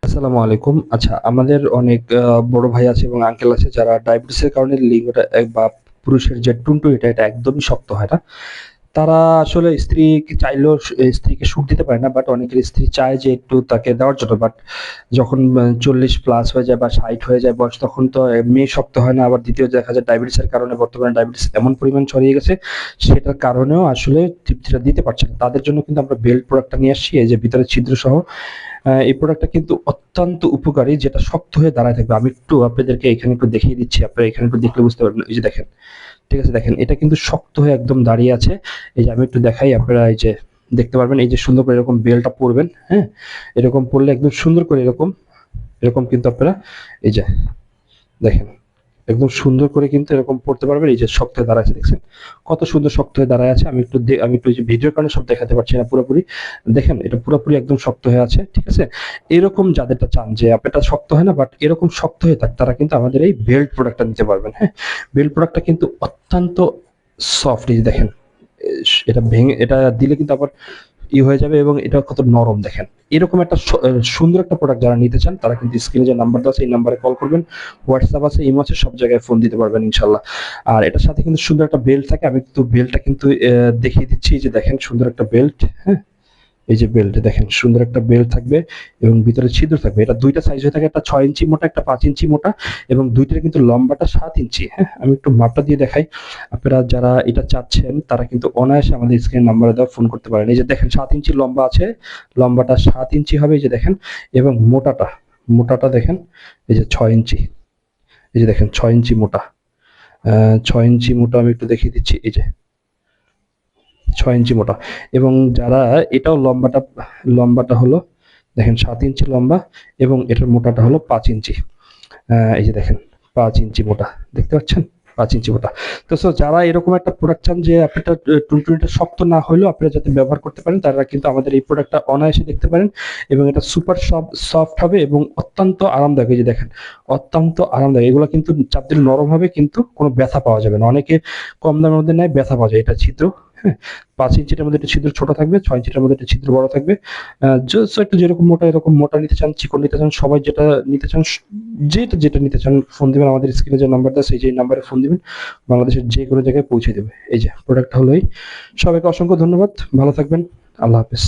আসসালামু আলাইকুম। আচ্ছা, আমাদের অনেক বড় ভাই আছে এবং আঙ্কেল আছে যারা ডায়াবেটিসের কারণে লিঙ্গটা বা পুরুষের যে টুনটুনিটা এটা একদমই শক্ত হয় না। তারা আসলে স্ত্রীকে চাইলেও স্ত্রীকে সুখ দিতে পারে না। বাট অনেকের স্ত্রী চায় যে একটু তাকে দেওয়ার জন্য। বাট যখন ৪০ প্লাস হয়ে যায় বা ৬০ হয়ে যায় বয়স তখন তো মেয়ে শক্ত হয় না। আবার দ্বিতীয় দেখা যায় ডায়াবেটিসের কারণে বর্তমানে ডায়াবেটিস এমন পরিমাণ ছড়িয়ে গেছে, সেটার কারণেও আসলে তৃপ্তিটা দিতে পারছে না। তাদের জন্য কিন্তু আমরা বেল্ট প্রোডাক্টটা নিয়ে আসছি। এই যে ভিতরে ছিদ্রসহ এই প্রোডাক্টটা কিন্তু অত্যন্ত উপকারী, যেটা শক্ত হয়ে দাঁড়ায় থাকবে। আমি একটু আপনাদেরকে এখানে একটু দেখিয়ে দিচ্ছি। আপনারা এখানে একটু দেখলে বুঝতে পারবেন। এই যে দেখেন, ঠিক আছে? দেখেন এটা কিন্তু শক্ত হয়ে একদম দাঁড়িয়ে আছে। এই যে আমি একটু দেখাই, আপনারা এই যে দেখতে পারবেন। এই যে সুন্দর করে এরকম বেল্টটা পরবেন, হ্যাঁ? এরকম পরলে একদম সুন্দর করে এরকম কিন্তু আপনারা এই যে দেখেন একদম সুন্দর করে কিন্তু এরকম পড়তে পারবেন। এই যে শক্ত হয়ে দাঁড়ায় আছে, দেখছেন? কত সুন্দর শক্ত হয়ে দাঁড়ায় আছে। আমি একটু এই যে ভিডিওর কারণে সব দেখাতে পারছি না পুরোপুরি। দেখেন এটা পুরোপুরি একদম শক্ত হয়ে আছে, ঠিক আছে? এরকম যাদেরটা চান যে আপনারটা শক্ত হয় না বাট এরকম শক্ত হয়ে থাক, তারা কিন্তু আমাদের এই বেল্ট প্রোডাক্টটা নিতে পারবেন, হ্যাঁ? বেল্ট প্রোডাক্টটা কিন্তু অত্যন্ত সফট। এই যে দেখেন, এটা ভেঙে এটা দিলে কিন্তু আবার হয়ে যাবে এবং এটা কত নরম দেখেন। এরকম একটা সুন্দর একটা প্রোডাক্ট যারা নিতে চান তারা কিন্তু স্ক্রিনে যে নাম্বারটা আছে এই নাম্বারে কল করবেন। হোয়াটসঅ্যাপ আছে, ইমো আছে, সব জায়গায় ফোন দিতে পারবেন ইনশাল্লাহ। আর এটার সাথে কিন্তু সুন্দর একটা বেল্ট থাকে। আমি কিন্তু বেল্টটা কিন্তু দেখিয়ে দিচ্ছি। এই যে দেখেন সুন্দর একটা বেল্ট, হ্যাঁ? এই যে বেল্ট দেখেন সুন্দর একটা বেল্ট থাকবে এবং ভিতরে ছিদ্র থাকবে। এটা দুইটা সাইজ হয়ে থাকে, একটা ৬ ইঞ্চি মোটা, একটা ৫ ইঞ্চি মোটা এবং দুইটার কিন্তু লম্বাটা ৭ ইঞ্চি। হ্যাঁ, আমি একটু মাপটা দিয়ে দেখাই। আপনারা যারা এটা চাচ্ছেন তারা কিন্তু অনায়াসে আমাদের স্ক্রিন নাম্বারে দেওয়া ফোন করতে পারেন। এই যে দেখেন ৭ ইঞ্চি লম্বা আছে, লম্বাটা ৭ ইঞ্চি হবে। এই যে দেখেন এবং মোটাটা দেখেন এই যে ৬ ইঞ্চি। এই যে দেখেন ৬ ইঞ্চি মোটা, ৬ ইঞ্চি মোটা আমি একটু দেখিয়ে দিচ্ছি। এই যে ৬ ইঞ্চি মোটা এবং যারা এটাও লম্বাটা হলো দেখেন ৭ ইঞ্চি লম্বা এবং এটার মোটাটা হলো ৫ ইঞ্চি। এই যে দেখেন ৫ ইঞ্চি মোটা, দেখতে পাচ্ছেন? ৫ ইঞ্চি মোটা। তো যারা এরকম একটা প্রোডাক্ট চান যে আপনারটা টুনটুনিটা শক্ত না হলেও আপনারা যাতে ব্যবহার করতে পারেন, তারা কিন্তু আমাদের এই প্রোডাক্টটা অনায়াসে দেখতে পারেন এবং এটা সুপার সফট হবে এবং অত্যন্ত আরামদায়ক। এই যে দেখেন অত্যন্ত আরামদায়ক। এগুলো কিন্তু চাপ দিলে নরম হবে কিন্তু কোনো ব্যথা পাওয়া যাবে না। অনেকে কম দামের মধ্যে নেয়, ব্যথা পাওয়া যায়। এটা ছিদ্র, হ্যাঁ? ৫ ইঞ্চিটার মধ্যে একটা ছিদ্র ছোট থাকবে, ৬ ইঞ্চিটার মধ্যে একটা ছিদ্র বড় থাকবে। জাস্ট একটু যেরকম মোটা এরকম মোটা নিতে চান, চিকন নিতে চান, সবাই যেটা নিতে চান, যেটা নিতে চান ফোন দিবেন। আমাদের স্ক্রিনে যে নাম্বার দেওয়া আছে সেই নাম্বারে ফোন দিবেন। বাংলাদেশের যে কোনো জায়গায় পৌঁছে দেবে। এই যে প্রোডাক্টটা হলো এই। সবাইকে অসংখ্য ধন্যবাদ। ভালো থাকবেন। আল্লাহ হাফেজ।